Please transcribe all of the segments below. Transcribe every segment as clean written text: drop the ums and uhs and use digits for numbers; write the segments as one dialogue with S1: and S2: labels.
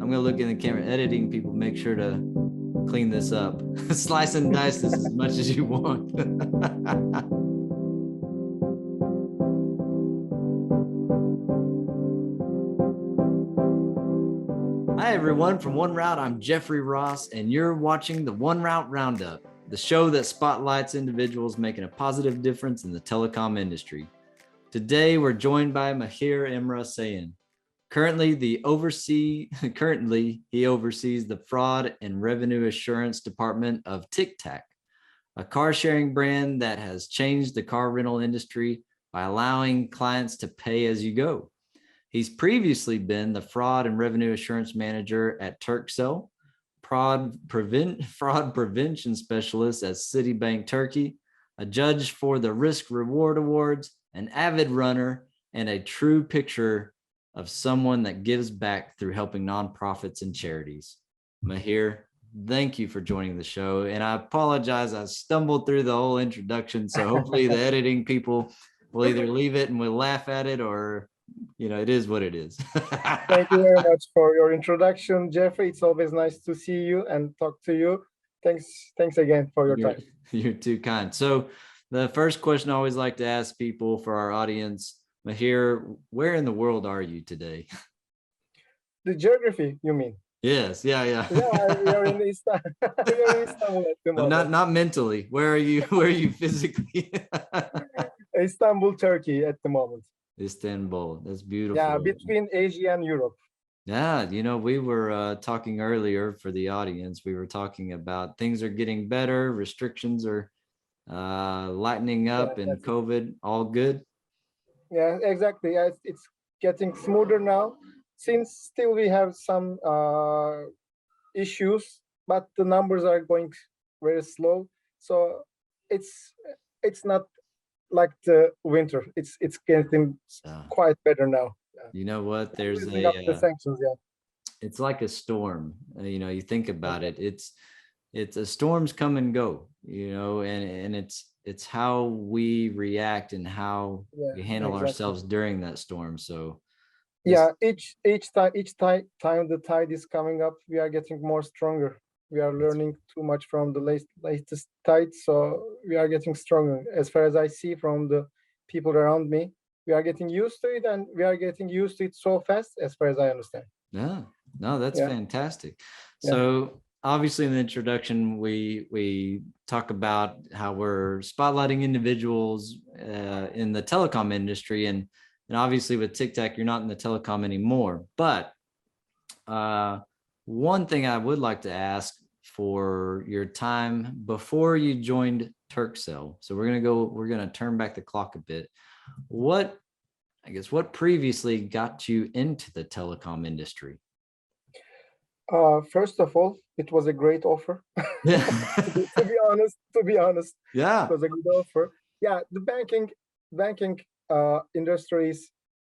S1: I'm gonna look in the camera. Editing people, make sure to clean this up. Slice and dice this as much as you want. Hi everyone, from 1Route, I'm Jeffrey Ross, and you're watching the 1Route Roundup, the show that spotlights individuals making a positive difference in the telecom industry. Today, we're joined by Mahir Emrah Sayin. Currently, he oversees the Fraud and Revenue Assurance Department of TicTac, a car sharing brand that has changed the car rental industry by allowing clients to pay as you go. He's previously been the Fraud and Revenue Assurance Manager at Turkcell, fraud prevention specialist at Citibank Turkey, a judge for the Risk Reward Awards, an avid runner, and a true picture of someone that gives back through helping nonprofits and charities. Mahir, thank you for joining the show. And I apologize, I stumbled through the whole introduction. So hopefully the editing people will either leave it and we'll laugh at it, or it is what it is.
S2: Thank you very much for your introduction, Jeffrey. It's always nice to see you and talk to you. Thanks again for your time.
S1: You're too kind. So the first question I always like to ask people for our audience, Mahir, where in the world are you today?
S2: The geography, you mean?
S1: Yes. Yeah.
S2: Yeah, we are in Istanbul. We are in Istanbul at the moment.
S1: Not mentally. Where are you? Where are you physically?
S2: Istanbul, Turkey at the moment.
S1: Istanbul. That's beautiful.
S2: Yeah, between Asia and Europe.
S1: Yeah, we were talking earlier for the audience. We were talking about things are getting better, restrictions are lightening up, and COVID, all good.
S2: Yeah, exactly. Yeah, it's getting smoother now. Since still we have some issues, but the numbers are going very slow. So it's not like the winter. It's getting quite better now.
S1: You know what? There's
S2: the sanctions. Yeah.
S1: It's like a storm. You think about it. It's a storms come and go. And it's how we react and how we handle ourselves during that storm. So
S2: each time the tide is coming up, we are getting more stronger. We are learning too much from the latest tide, so we are getting stronger. As far as I see from the people around me, we are getting used to it, and we are getting used to it so fast, as far as I understand.
S1: Yeah, no, that's fantastic. So obviously in the introduction, we talk about how we're spotlighting individuals in the telecom industry, and obviously with TicTac, you're not in the telecom anymore. But one thing I would like to ask for your time before you joined Turkcell. So we're gonna turn back the clock a bit. What previously got you into the telecom industry?
S2: First of all, it was a great offer.
S1: Yeah.
S2: to be honest.
S1: Yeah.
S2: It was a good offer. Yeah, the banking industry is,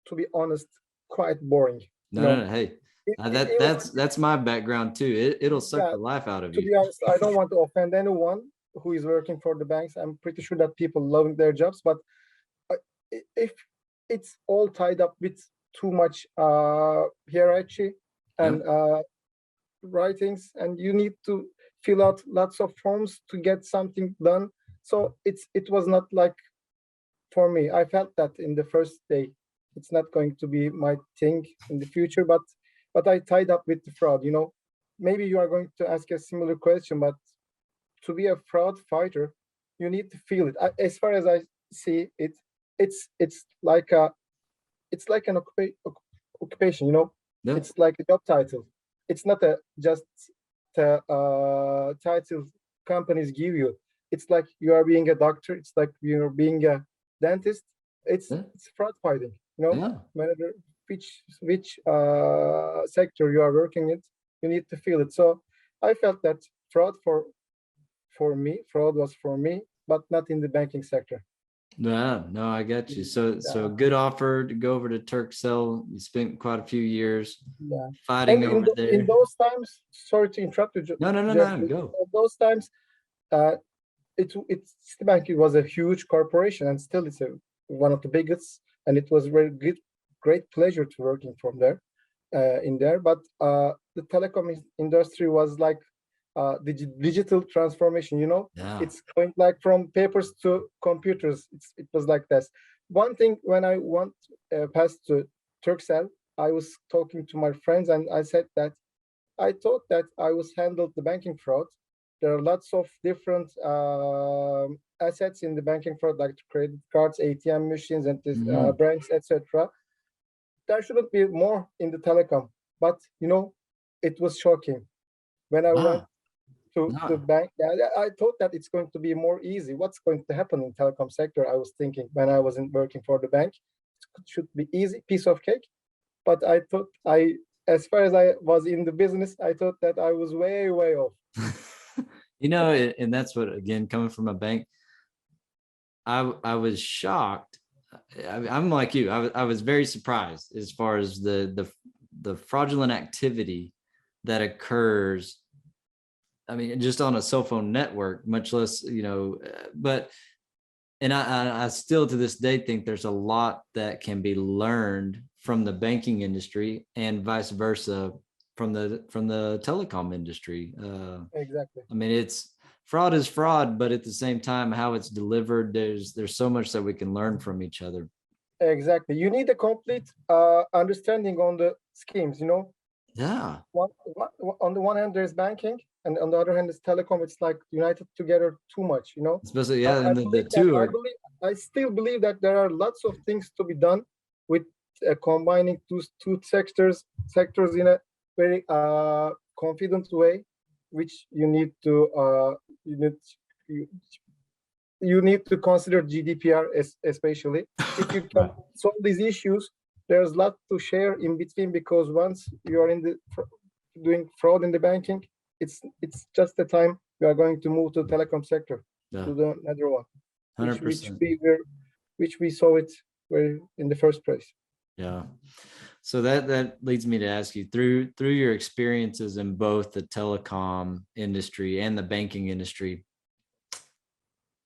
S2: to be honest, quite boring.
S1: No, hey. That's my background too. It'll suck the life out of you.
S2: To be honest, I don't want to offend anyone who is working for the banks. I'm pretty sure that people love their jobs, but if it's all tied up with too much hierarchy and writings, and you need to fill out lots of forms to get something done, so it was not like for me. I felt that in the first day, it's not going to be my thing in the future, but I tied up with the fraud. Maybe you are going to ask a similar question, but to be a fraud fighter, you need to feel it. As far as I see it, it's like an occupation.
S1: Yeah.
S2: It's like a job title. It's not just a title companies give you. It's like you are being a doctor. It's like you're being a dentist. It's fraud fighting. No matter which sector you are working in, you need to feel it. So I felt that fraud was for me, but not in the banking sector.
S1: No, I got you. So a good offer to go over to Turkcell. You spent quite a few years fighting over there.
S2: In those times, sorry to interrupt you.
S1: No, go.
S2: In those times, Citibank was a huge corporation, and still it's one of the biggest, and it was very great pleasure to working from there. in there, but the telecom industry was like digital transformation.
S1: Yeah.
S2: It's going like from papers to computers. It was like this. One thing, when I passed to Turkcell, I was talking to my friends and I said that I thought that I was handled the banking fraud. There are lots of different assets in the banking fraud, like credit cards, ATM machines, and this,
S1: Mhm.
S2: banks, etc. There shouldn't be more in the telecom, but it was shocking when I went
S1: Wow.
S2: to the
S1: No.
S2: bank. I thought that it's going to be more easy. What's going to happen in telecom sector? I was thinking when I wasn't working for the bank, it should be easy, piece of cake. But I thought as far as I was in the business, I thought that I was way, way off.
S1: And that's what, again, coming from a bank, I was shocked. I'm like you. I was very surprised as far as the fraudulent activity that occurs. I mean, just on a cell phone network, much less, but and I still to this day think there's a lot that can be learned from the banking industry and vice versa from the telecom industry.
S2: Exactly.
S1: I mean, fraud is fraud, but at the same time, how it's delivered, there's so much that we can learn from each other.
S2: Exactly. You need a complete understanding on the schemes.
S1: Yeah,
S2: On the one hand, there's banking, and on the other hand, is telecom. It's like united together too much.
S1: especially yeah, and the two are
S2: I still believe that there are lots of things to be done with combining two sectors in a very confident way, which you need you, you need to consider GDPR especially. If you can
S1: right.
S2: solve these issues, there's a lot to share in between, because once you are in the doing fraud in the banking, it's just the time we are going to move to the telecom sector,
S1: Yeah,
S2: to the another one, which which
S1: 100%.
S2: we were which we saw it were in the first place.
S1: Yeah. So that leads me to ask you, through your experiences in both the telecom industry and the banking industry,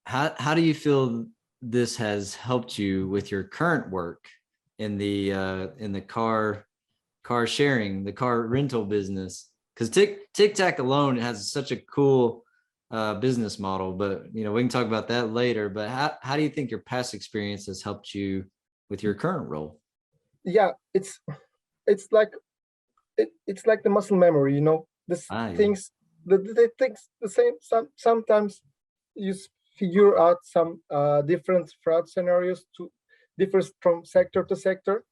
S1: how do you feel this has helped you with your current work in the car sharing, the car rental business? Because TikTok alone has such a cool business model, but we can talk about that later. But how do you think your past experience has helped you with your current role?
S2: Yeah, it's like it's like the muscle memory, this
S1: Yeah.
S2: things the things the same. Sometimes you figure out some different fraud scenarios to differs from sector to sector.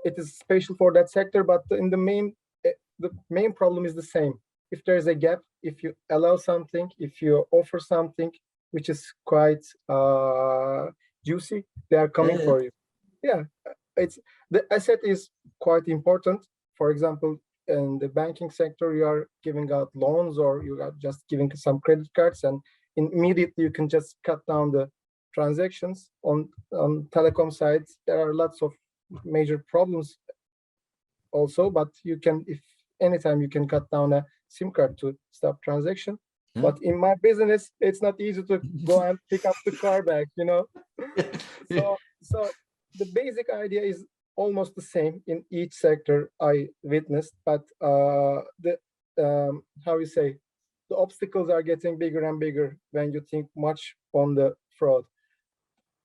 S2: It is special for that sector, but the main problem is the same. If there is a gap, if you allow something, if you offer something which is quite juicy, they are coming
S1: Yeah.
S2: for you. Yeah, it's the asset is quite important. For example, in the banking sector, you are giving out loans, or you are just giving some credit cards, and immediately you can just cut down the transactions. On telecom sides, there are lots of major problems also, but you can, if anytime you can cut down a SIM card to stop transaction.
S1: Yeah.
S2: But in my business, it's not easy to go and pick up the car back. So the basic idea is almost the same in each sector I witnessed, but the how you say, the obstacles are getting bigger and bigger when you think much on the fraud.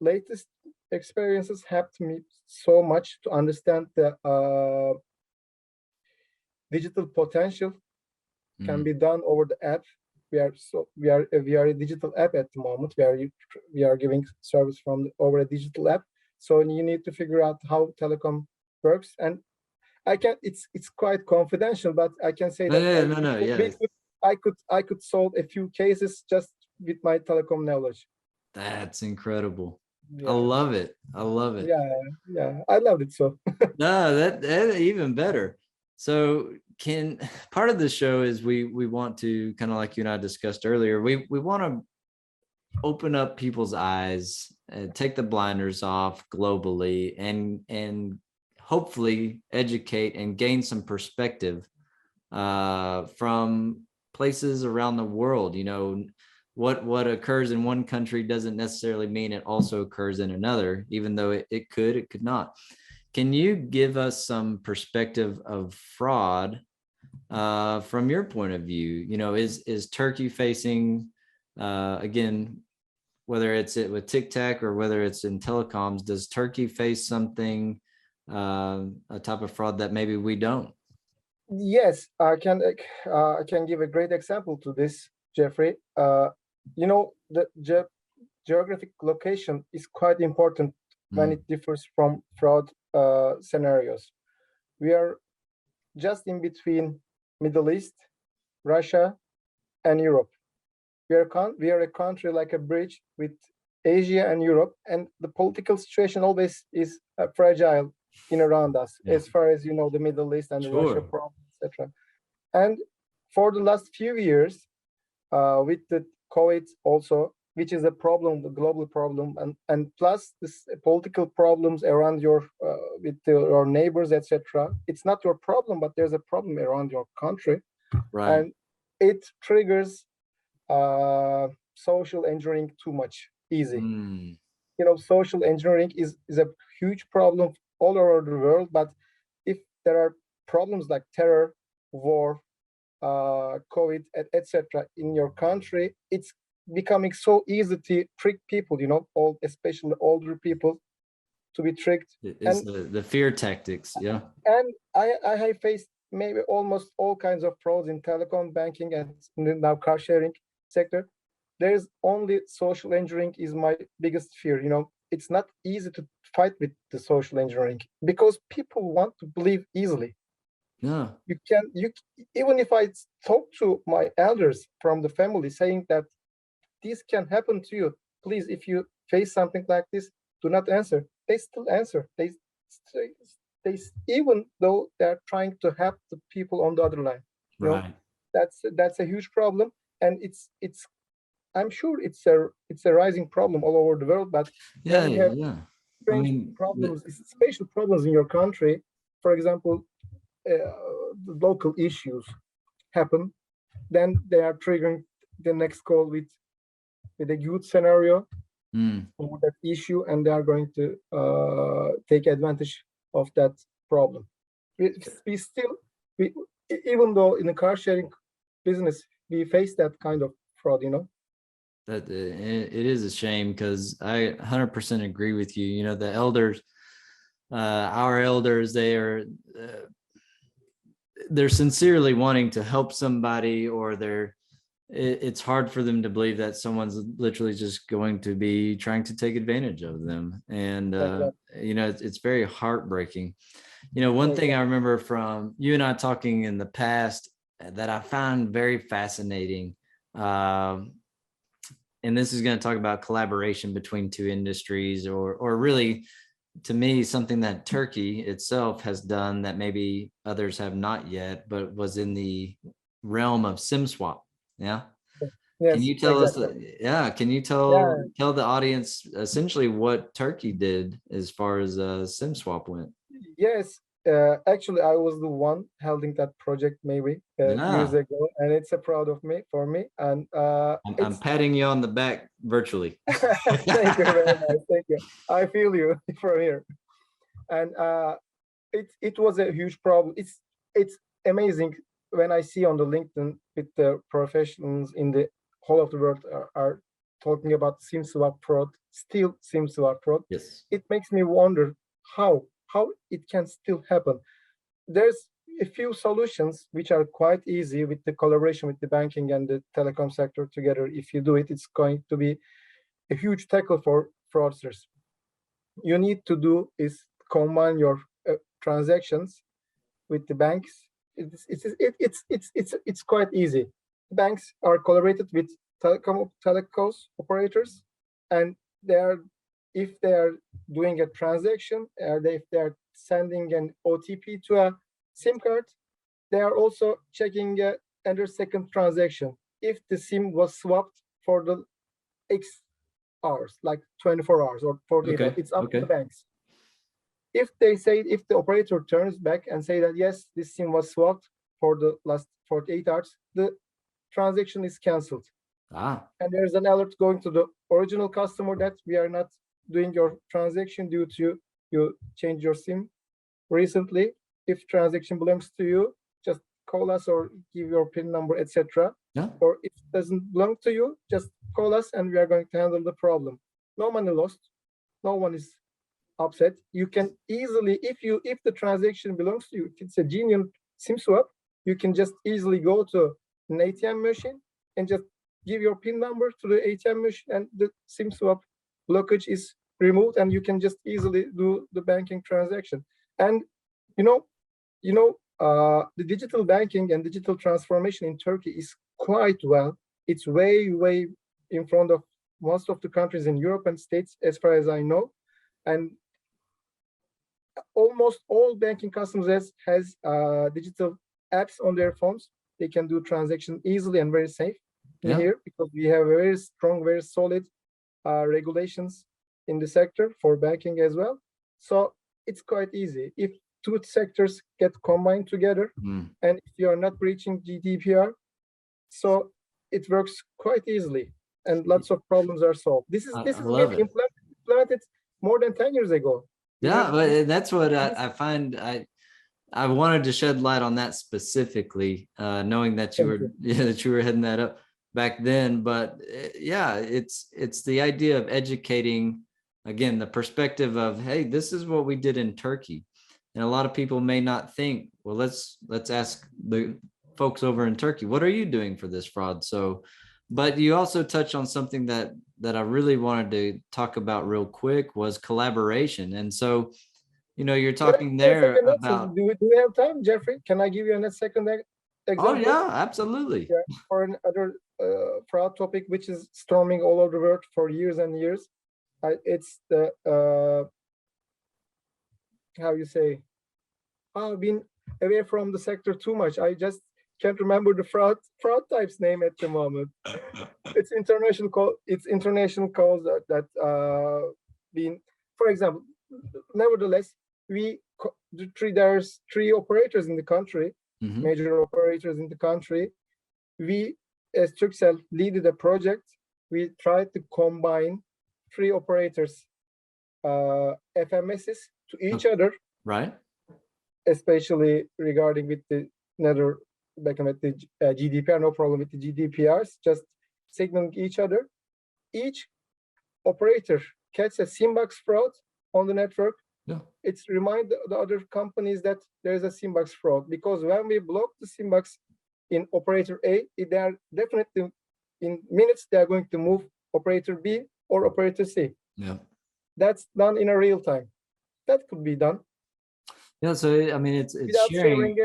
S2: Latest experiences helped me so much to understand the digital potential can
S1: Mm.
S2: be done over the app. We are a digital app at the moment. We are giving service over a digital app. So you need to figure out how telecom works. And it's quite confidential, but I can say
S1: No,
S2: that
S1: no, no, no. Yeah,
S2: I could solve a few cases just with my telecom knowledge.
S1: that's incredible. I
S2: Yeah,
S1: love it. I love it.
S2: yeah, yeah. I loved it so.
S1: No, that even better. So can part of the show is we want to, kind of like you and I discussed earlier, we want to open up people's eyes, take the blinders off globally, and hopefully educate and gain some perspective from places around the world. What occurs in one country doesn't necessarily mean it also occurs in another, even though it could not. Can you give us some perspective of fraud from your point of view? You know, is Turkey facing again, whether it's it with TikTok or whether it's in telecoms, does Turkey face something, a type of fraud that maybe we don't?
S2: Yes, I can give a great example to this, Jeffrey. You know, the geographic location is quite important when
S1: Mm,
S2: it differs from fraud scenarios. We are just in between Middle East, Russia, and Europe. We are a country like a bridge with Asia and Europe, and the political situation always is fragile in around us,
S1: yeah,
S2: as far as you know, the Middle East and the Russia
S1: sure.
S2: problem, etc. And for the last few years, with the COVID also, which is a problem, the global problem, and plus this political problems around your with your neighbors, etc. It's not your problem, but there's a problem around your country,
S1: Right.
S2: and it triggers social engineering too much easy.
S1: Mm,
S2: You know, social engineering is a huge problem all over the world. But if there are problems like terror, war, COVID, etc., in your country, it's becoming so easy to trick people. You know, all especially older people to be tricked.
S1: it's
S2: And
S1: the fear tactics. Yeah.
S2: I have faced maybe almost all kinds of frauds in telecom, banking, and now car sharing sector. There's only social engineering is my biggest fear. You know, it's not easy to fight with the social engineering because people want to believe easily.
S1: Yeah.
S2: You can you Even if I talk to my elders from the family saying that this can happen to you, please, if you face something like this, do not answer. They still answer. They even though they're trying to help the people on the other line. You know,
S1: Right.
S2: that's a huge problem, and it's I'm sure it's a rising problem all over the world. But
S1: Yeah.
S2: when you have
S1: Yeah. I
S2: strange
S1: mean,
S2: problems, special problems in your country, for example, the local issues happen, then they are triggering the next call with a huge scenario
S1: mm,
S2: over that issue, and they are going to take advantage of that problem. We still, we, even though in the car sharing business, we face that kind of fraud, you know?
S1: that it is a shame because I 100% agree with you. You know, the elders, our elders, they're sincerely wanting to help somebody, or it's hard for them to believe that someone's literally just going to be trying to take advantage of them. And
S2: Exactly.
S1: you know, it's very heartbreaking. You know, one thing I
S2: Exactly.
S1: remember from you and I talking in the past that I found very fascinating, um, and this is going to talk about collaboration between two industries, or really, to me, something that Turkey itself has done that maybe others have not yet, but was in the realm of SIM swap. Yeah. Can
S2: Yes,
S1: you tell us,
S2: exactly.
S1: yeah, can you
S2: Yeah.
S1: tell the audience essentially what Turkey did as far as SIM swap went?
S2: Yes, actually, I was the one holding that project maybe years
S1: Yeah.
S2: ago, and it's a proud of me for me. And
S1: I'm
S2: it's
S1: patting you on the back virtually.
S2: thank you very much. Thank you. I feel you from here. And it was a huge problem. It's amazing when I see on the LinkedIn with the professionals in the whole of the world are talking about SIM swap fraud, still SIM swap fraud.
S1: Yes.
S2: It makes me wonder how it can still happen. There's a few solutions which are quite easy with the collaboration with the banking and the telecom sector together. If you do it, it's going to be a huge tackle for fraudsters. You need to do is combine your transactions with the banks. It's quite easy. Banks are collaborated with telecoms operators, and they are if they are doing a transaction, if they are sending an OTP to a SIM card, they are also checking under second transaction if the SIM was swapped for the X hours, like 24 hours or 48 hours.
S1: Okay.
S2: It's up to the
S1: Okay.
S2: banks. If the operator turns back and say that yes, this SIM was swapped for the last 48 hours, the transaction is canceled.
S1: Ah.
S2: And there's an alert going to the original customer that we are not doing your transaction due to you change your SIM. recently. If transaction belongs to you, just call us or give your PIN number, etc.
S1: Yeah.
S2: Or if it doesn't belong to you, just call us and we are going to handle the problem. No money lost. No one is upset. You can easily, if the transaction belongs to you, if it's a genuine SIM swap, you can just easily go to an ATM machine and just give your PIN number to the ATM machine, and the SIM swap blockage is removed, and you can just easily do the banking transaction. And you know, the digital banking and digital transformation in Turkey is quite well. It's way in front of most of the countries in Europe and States, as far as I know. And almost all banking customers has digital apps on their phones. They can do transaction easily and very safe here, because we have very strong, very solid regulations in the sector for banking as well. So it's quite easy. If two sectors get combined together, and if you are not breaching GDPR, so it works quite easily, and lots of problems are solved. This is
S1: love it.
S2: implemented more than 10 years ago.
S1: Yeah, but that's what I find. I wanted to shed light on that specifically, knowing that that you were heading that up back then. But yeah, it's the idea of educating, again, the perspective of, hey, this is what we did in Turkey. And a lot of people may not think, well, let's ask the folks over in Turkey, what are you doing for this fraud? So, but you also touched on something that I really wanted to talk about real quick, was collaboration. And so, you're talking there about.
S2: Do we have time, Jeffrey? Can I give you a second example?
S1: Oh yeah, absolutely.
S2: Yeah, for another fraud topic, which is storming all over the world for years and years. It's the how you say? I've been away from the sector too much. I just can't remember the fraud type's name at the moment. It's international call. It's international calls that been, for example. Nevertheless, there's three operators in the country, major operators in the country. We, as Turkcell, leaded a project. We tried to combine three operators, FMSs to each other,
S1: right?
S2: Especially regarding with the another back with the GDPR, no problem with the GDPRs, just signaling each other. Each operator catches a SIM-box fraud on the network. It's remind the other companies that there is a SIM-box fraud, because when we block the SIM-box in operator A, they are definitely in minutes they are going to move operator B or operator C.
S1: Yeah,
S2: that's done in a real time. That could be done.
S1: Yeah, so I mean, it's
S2: without
S1: sharing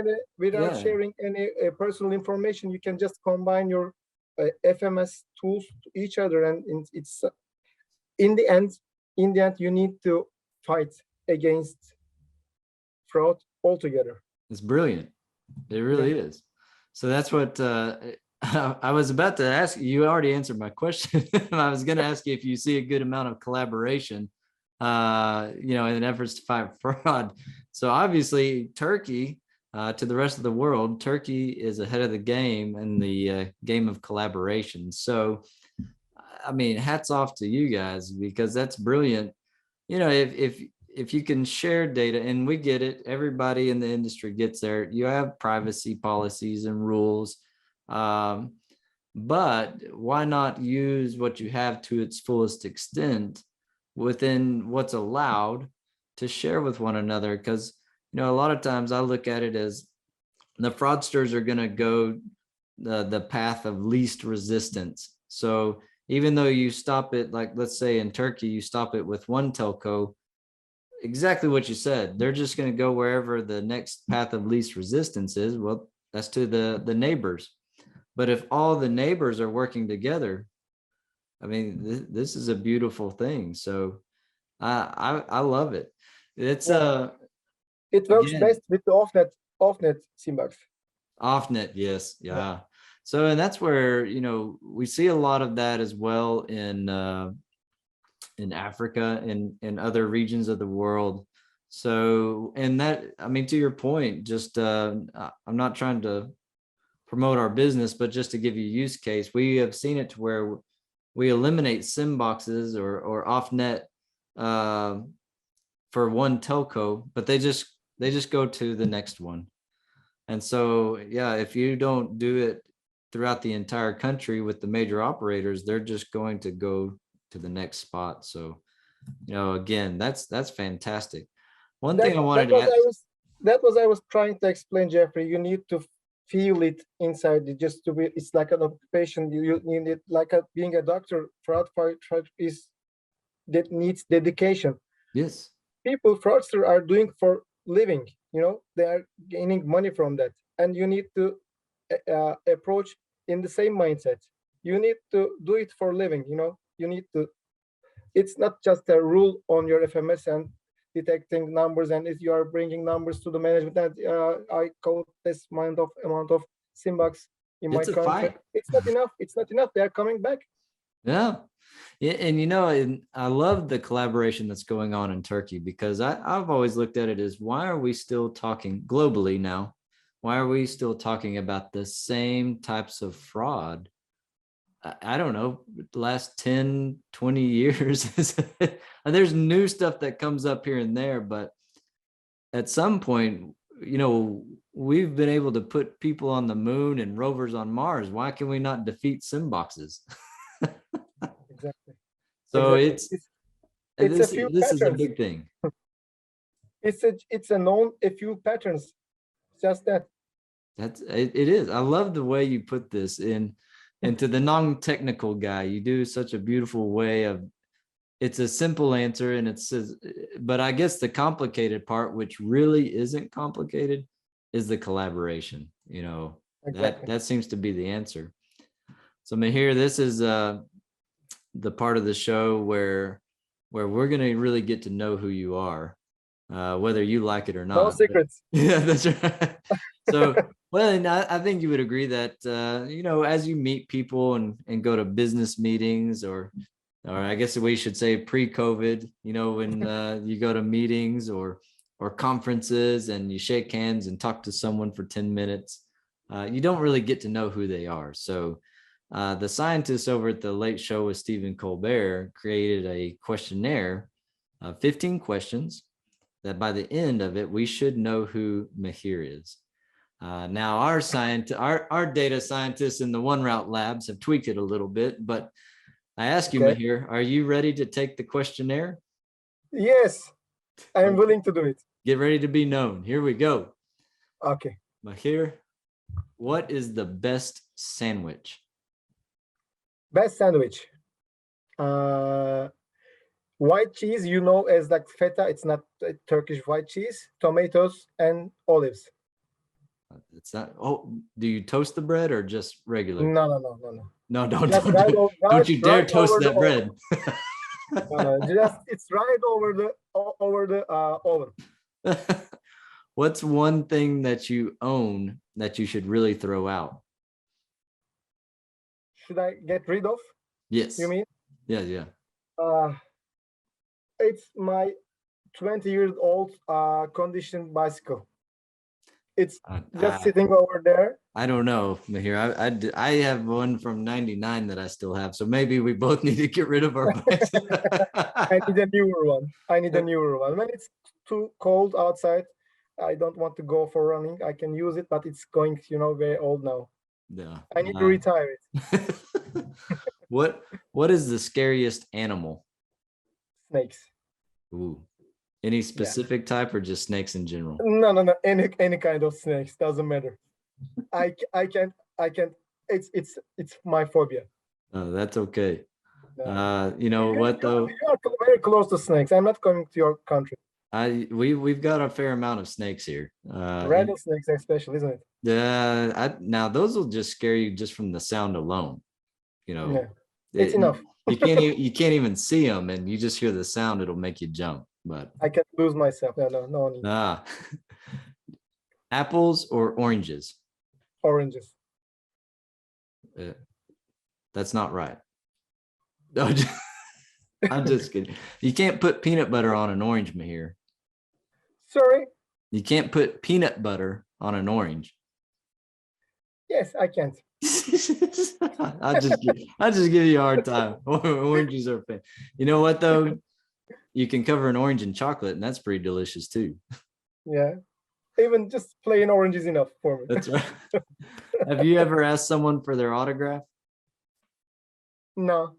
S2: sharing any personal information. You can just combine your FMS tools to each other, and it's in the end you need to fight against fraud altogether.
S1: It's brilliant. It really is. So that's what I was about to ask you. You already answered my question. I was going to ask you if you see a good amount of collaboration, in efforts to fight fraud. So obviously Turkey, to the rest of the world, Turkey is ahead of the game in the game of collaboration. So, I mean, hats off to you guys, because that's brilliant. If you can share data, and we get it, everybody in the industry gets there. You have privacy policies and rules, but why not use what you have to its fullest extent within what's allowed to share with one another? Because a lot of times I look at it as the fraudsters are going to go the path of least resistance. So even though you stop it, like let's say in Turkey, you stop it with one telco, exactly what you said, they're just going to go wherever the next path of least resistance is. Well, that's to the neighbors. But if all the neighbors are working together, I mean, this is a beautiful thing. So I love it. It's
S2: it works best with the off-net SIM-box.
S1: Off-net, yes, yeah. So, and that's where we see a lot of that as well in Africa and in other regions of the world. So, and that, I mean, to your point, just I'm not trying to promote our business, but just to give you a use case, we have seen it to where we eliminate SIM boxes or off-net for one telco, but they just go to the next one. And so, yeah, if you don't do it throughout the entire country with the major operators, they're just going to go to the next spot. So, again, that's fantastic. One thing I wanted to ask.
S2: That was I was trying to explain, Jeffrey. You need to feel it inside. It just to be. It's like an occupation. You need it like being a doctor. Fraud is that needs dedication.
S1: Yes.
S2: People fraudsters are doing for living. They are gaining money from that, and you need to approach in the same mindset. You need to do it for living. You need to. It's not just a rule on your FMS and detecting numbers, and if you are bringing numbers to the management, and I call this amount of SIM-bucks in my
S1: It's a
S2: country.
S1: fight.
S2: It's not enough. It's not enough. They are coming back.
S1: Yeah. And and I love the collaboration that's going on in Turkey, because I've always looked at it as, why are we still talking globally now? Why are we still talking about the same types of fraud? I don't know, the last 10, 20 years. There's new stuff that comes up here and there, but at some point, we've been able to put people on the moon and rovers on Mars. Why can we not defeat SIM boxes?
S2: Exactly.
S1: So
S2: exactly. It's a few
S1: this
S2: patterns.
S1: is a big thing.
S2: It's a known a few patterns. Just that.
S1: It is. I love the way you put this in. And to the non-technical guy, you do such a beautiful way of, it's a simple answer, and it says, but I guess the complicated part, which really isn't complicated, is the collaboration.
S2: Exactly.
S1: That seems to be the answer. So Mahir, this is the part of the show where we're going to really get to know who you are, whether you like it or not.
S2: No secrets.
S1: Yeah, that's right. So, well, and I think you would agree that, as you meet people and go to business meetings, or I guess we should say pre-COVID, when you go to meetings or conferences and you shake hands and talk to someone for 10 minutes, you don't really get to know who they are. So the scientists over at the Late Show with Stephen Colbert created a questionnaire, 15 questions, that by the end of it, we should know who Mahir is. Now, our data scientists in the 1Route labs have tweaked it a little bit, but I ask you, Mahir, are you ready to take the questionnaire?
S2: Yes, I am willing to do it.
S1: Get ready to be known. Here we go.
S2: Okay.
S1: Mahir, what is the best sandwich?
S2: Best sandwich. White cheese, as like feta. It's not Turkish white cheese. Tomatoes and olives.
S1: It's not. Oh, do you toast the bread or just regular?
S2: No.
S1: No, don't you dare toast that bread.
S2: It's right over the oven.
S1: What's one thing that you own that you should really throw out?
S2: Should I get rid of?
S1: Yes.
S2: You mean?
S1: Yeah.
S2: It's my 20-year-old conditioned bicycle. It's just sitting over there.
S1: I don't know, Mahir. I have one from '99 that I still have. So maybe we both need to get rid of our bikes.
S2: I need a newer one. When it's too cold outside, I don't want to go for running. I can use it, but it's going, very old now.
S1: Yeah.
S2: I need to retire it.
S1: What is the scariest animal?
S2: Snakes.
S1: Ooh. Any specific type, or just snakes in general?
S2: No. Any kind of snakes, doesn't matter. I can't. It's my phobia.
S1: Oh, that's okay.
S2: No.
S1: You know what though?
S2: You are very close to snakes. I'm not coming to your country.
S1: We've got a fair amount of snakes here.
S2: Rattlesnakes, especially, isn't it?
S1: Yeah. Now those will just scare you just from the sound alone.
S2: It's enough.
S1: you can't even see them, and you just hear the sound. It'll make you jump. But
S2: I can lose myself. No need.
S1: Apples or oranges?
S2: Oranges.
S1: That's not right. No, I'm just kidding. You can't put peanut butter on an orange, Mahir.
S2: Sorry?
S1: You can't put peanut butter on an orange.
S2: Yes, I can't.
S1: I'll just give you a hard time. Oranges are fan. You know what though? You can cover an orange in chocolate, and that's pretty delicious too.
S2: Yeah. Even just plain orange is enough for me.
S1: That's right. Have you ever asked someone for their autograph?
S2: No,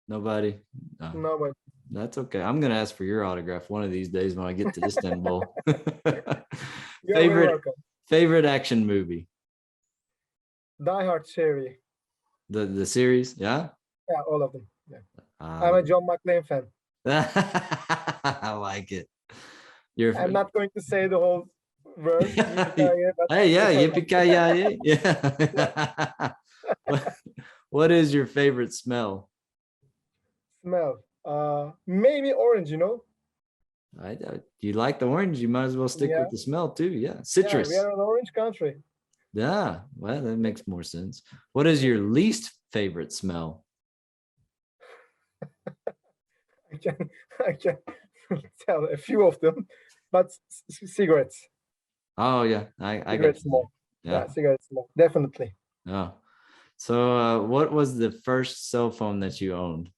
S1: Nobody? No.
S2: no, but
S1: That's okay. I'm gonna ask for your autograph one of these days when I get to Istanbul.
S2: you're very
S1: favorite
S2: welcome.
S1: favorite action movie?
S2: Die Hard Cherry.
S1: The series? Yeah.
S2: Yeah, all of them. Yeah. I'm
S1: Uh,
S2: a John McClane fan.
S1: I like it. You're
S2: I'm not going to say the whole word, yippee-ki-yay, but
S1: hey, yeah,
S2: it's all
S1: yippee ki yay,
S2: yeah.
S1: yeah. What is your favorite smell?
S2: Smell. Maybe orange,
S1: You like the orange? You might as well stick
S2: Yeah,
S1: with the smell too. Yeah,
S2: yeah, we
S1: citrus.
S2: are an orange country.
S1: Yeah, well, that makes more sense. What is your least favorite smell?
S2: I can I can tell a few of them, but cigarettes.
S1: Oh yeah, I get
S2: Cigarette
S1: you.
S2: smoke.
S1: Yeah,
S2: Yeah, cigarette smoke. Definitely.
S1: yeah. So, what was the first cell phone that you owned?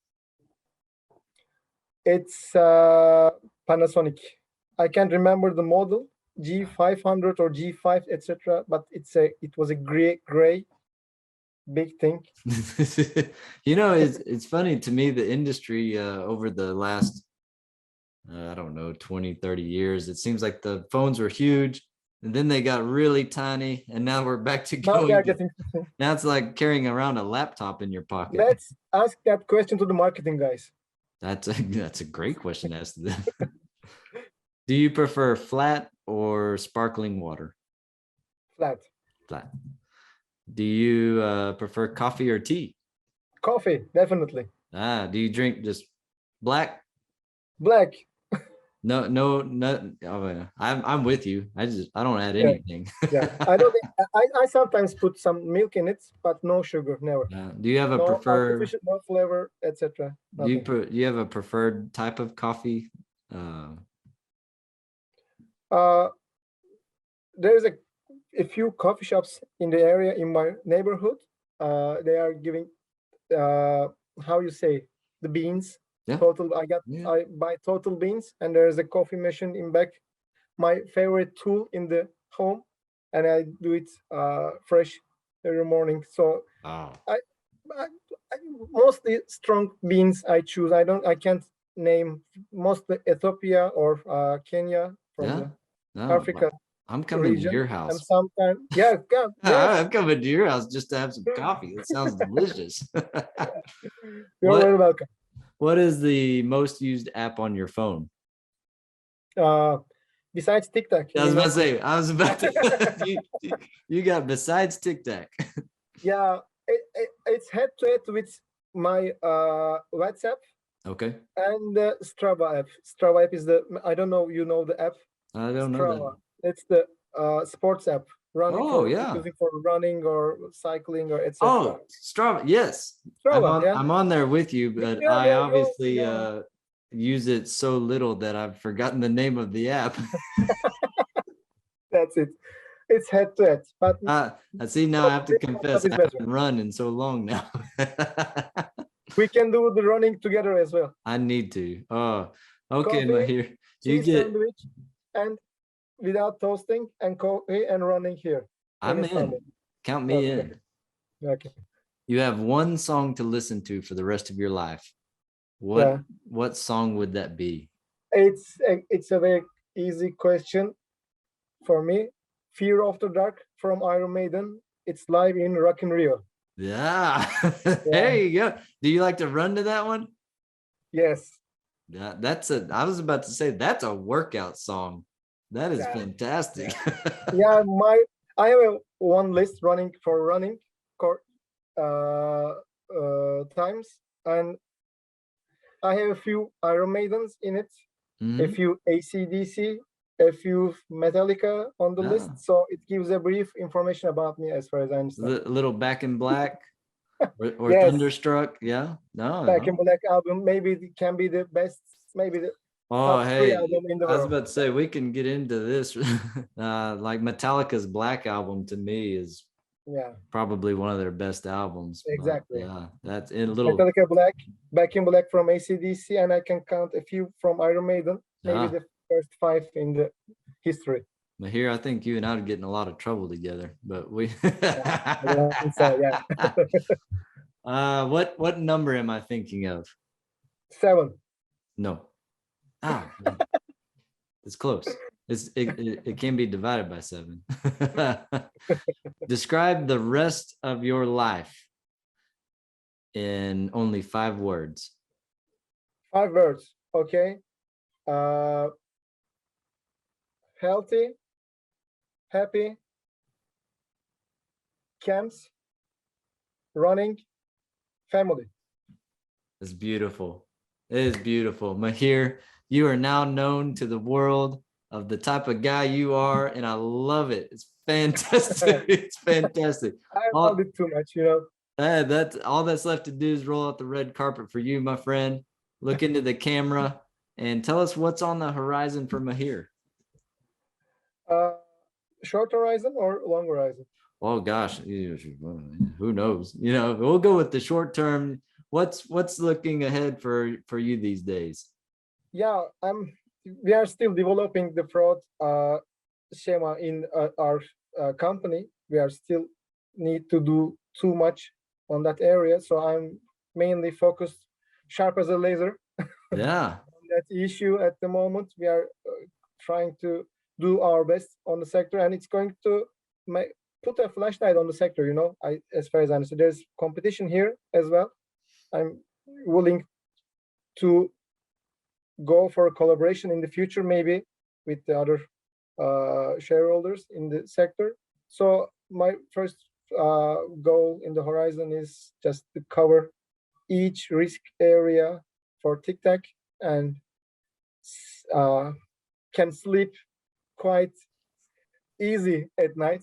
S2: It's Panasonic. I can't remember the model, G500 or G5, etc. But it was a gray big thing.
S1: It's funny to me, the industry over the last I don't know, 20, 30 years, it seems like the phones were huge and then they got really tiny and now we're back to
S2: Now they are
S1: going to,
S2: getting.
S1: now it's like carrying around a laptop in your pocket.
S2: Let's ask that question to the marketing guys.
S1: That's a great question to ask them. Do you prefer flat or sparkling water?
S2: Flat.
S1: Flat. Do you prefer coffee or tea?
S2: Coffee, definitely.
S1: Do you drink just black?
S2: Black.
S1: No, no, no. Oh, yeah. I'm with you. I don't add
S2: Yeah,
S1: anything.
S2: yeah. I don't. I sometimes put some milk in it, but no sugar, never.
S1: Do you have a
S2: No
S1: preferred?
S2: artificial, no flavor, etc. Nothing.
S1: Do you have a preferred type of coffee?
S2: Uh, there's a few coffee shops in the area in my neighborhood. They are giving how you say the beans.
S1: Yeah.
S2: Total.
S1: Yeah.
S2: I buy total beans, and there's a coffee machine in back. My favorite tool in the home, and I do it fresh every morning. So
S1: Oh,
S2: I, I, I mostly strong beans I choose. I can't name mostly Ethiopia or Kenya from
S1: yeah.
S2: the
S1: No,
S2: Africa
S1: I'm coming to
S2: region.
S1: your
S2: And
S1: house.
S2: sometimes, yeah, yes,
S1: I'm coming to your house just to have some coffee. That sounds delicious.
S2: you're
S1: What
S2: very welcome.
S1: What is the most used app on your phone?
S2: Uh, Besides TikTok,
S1: I was about to. You got besides TikTok.
S2: yeah, it's head to head with my WhatsApp
S1: Okay,
S2: and the Strava app. Strava app is I don't know, the app
S1: I don't know that.
S2: Strava. It's the sports app running
S1: Oh
S2: for
S1: yeah.
S2: using for running or cycling or etc.
S1: Oh, Strava. Yes,
S2: Strava, yeah,
S1: I'm on there with you, but
S2: yeah,
S1: I
S2: you
S1: obviously
S2: yeah.
S1: use it so little that I've forgotten the name of the app.
S2: That's it. It's head to head, but
S1: I see now. I have to confess,
S2: WhatsApp is
S1: I
S2: better.
S1: haven't run in so long now.
S2: We can do the running together as well.
S1: I need to. Oh, okay,
S2: Coffee,
S1: Mahir. You
S2: cheese
S1: get.
S2: sandwich, and without toasting, and coffee and running here in
S1: I'm in.
S2: Istanbul.
S1: Count me
S2: Okay,
S1: in.
S2: okay,
S1: You have one song to listen to for the rest of your life.
S2: yeah.
S1: What song would that be?
S2: It's a very easy question for me. Fear of the Dark from Iron Maiden. It's live in Rock in Rio.
S1: Yeah.
S2: Yeah.
S1: There you go. Do you like to run to that one?
S2: Yes.
S1: Yeah, I was about to say that's a workout song. That is
S2: Yeah.
S1: fantastic.
S2: Yeah. I have one list running times, and I have a few Iron Maidens in it, a
S1: Mhm.
S2: few AC/DC, a few Metallica on the list.
S1: Yeah.
S2: So it gives a brief information about me as far as I understand.
S1: Little Back in Black or
S2: Yes,
S1: Thunderstruck. Yeah. No,
S2: Back in
S1: no.
S2: Black album maybe it can be the best, maybe the
S1: Oh,
S2: top three
S1: hey,
S2: album in the
S1: I was
S2: world.
S1: about to say we can get into this. Like Metallica's Black album to me is
S2: Yeah,
S1: probably one of their best albums. But
S2: exactly.
S1: yeah, that's in a little.
S2: Metallica Black, Back in Black from AC/DC, and I can count a few from Iron Maiden, maybe
S1: Yeah.
S2: the first five in the history.
S1: Mahir, I think you and I would get in a lot of trouble together, but we.
S2: I don't think so, yeah.
S1: What number am I thinking of?
S2: 7.
S1: No. Ah, man. It's close. It can be divided by 7. Describe the rest of your life in only 5 words.
S2: 5 words. Okay. Healthy, happy, camps, running, family.
S1: It's beautiful. It is beautiful. Mahir, you are now known to the world of the type of guy you are, and I love it. It's fantastic. It's fantastic.
S2: I love it too much, you know.
S1: That's all that's left to do is roll out the red carpet for you, my friend. Look into the camera and tell us what's on the horizon for Mahir.
S2: Short horizon or long horizon?
S1: Oh gosh, who knows? You know, we'll go with the short term. What's looking ahead for you these days?
S2: Yeah, we are still developing the fraud schema in our company. We are still need to do too much on that area, so I'm mainly focused sharp as a laser
S1: Yeah.
S2: on that issue at the moment. We are trying to do our best on the sector, and it's going to put a flashlight on the sector, you know. As far as I understand, there's competition here as well. I'm willing to go for a collaboration in the future, maybe with the other shareholders in the sector. So my first goal in the horizon is just to cover each risk area for TikTok, and can sleep quite easy at night.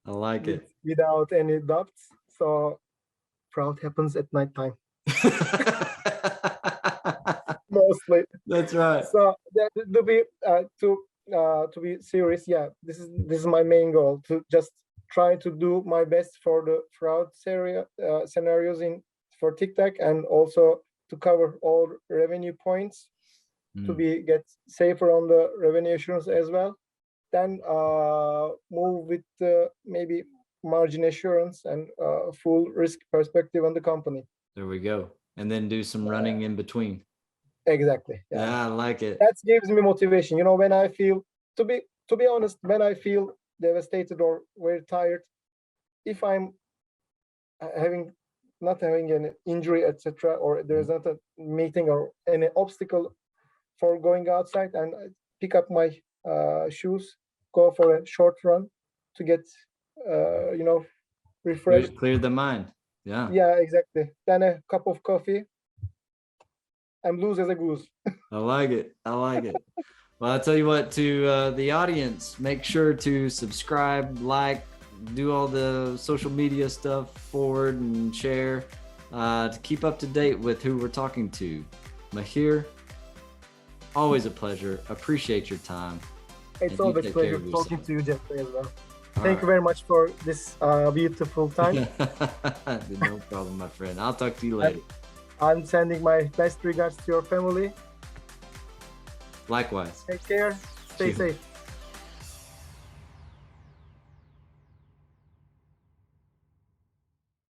S1: I like it.
S2: Without any doubts. So fraud happens at night time. Mostly.
S1: That's right.
S2: So to be serious, yeah, this is my main goal, to just try to do my best for the fraud scenarios for TikTok, and also to cover all revenue points to get safer on the revenue assurance as well. Then move with maybe margin assurance and full risk perspective on the company.
S1: There we go. And then do some running in between.
S2: Exactly.
S1: Yeah, I like it.
S2: That gives me motivation. You know, when I feel, to be honest, when I feel devastated or very tired, if I'm not having an injury, etc., or there's not a meeting or any obstacle for going outside, and I pick up my shoes, go for a short run to get refreshed.
S1: Clear the mind. Yeah.
S2: Yeah, exactly. Then a cup of coffee. I'm loose as a goose.
S1: I like it. I like it. Well, I'll tell you what, to the audience, make sure to subscribe, like, do all the social media stuff, forward and share, to keep up to date with who we're talking to. Mahir, always a pleasure. Appreciate your time.
S2: It's always a pleasure talking to you, Jeffrey, as well. Thank you very much for this beautiful time.
S1: No problem, my friend. I'll talk to you later.
S2: I'm sending my best regards to your family.
S1: Likewise.
S2: Take care. Stay safe.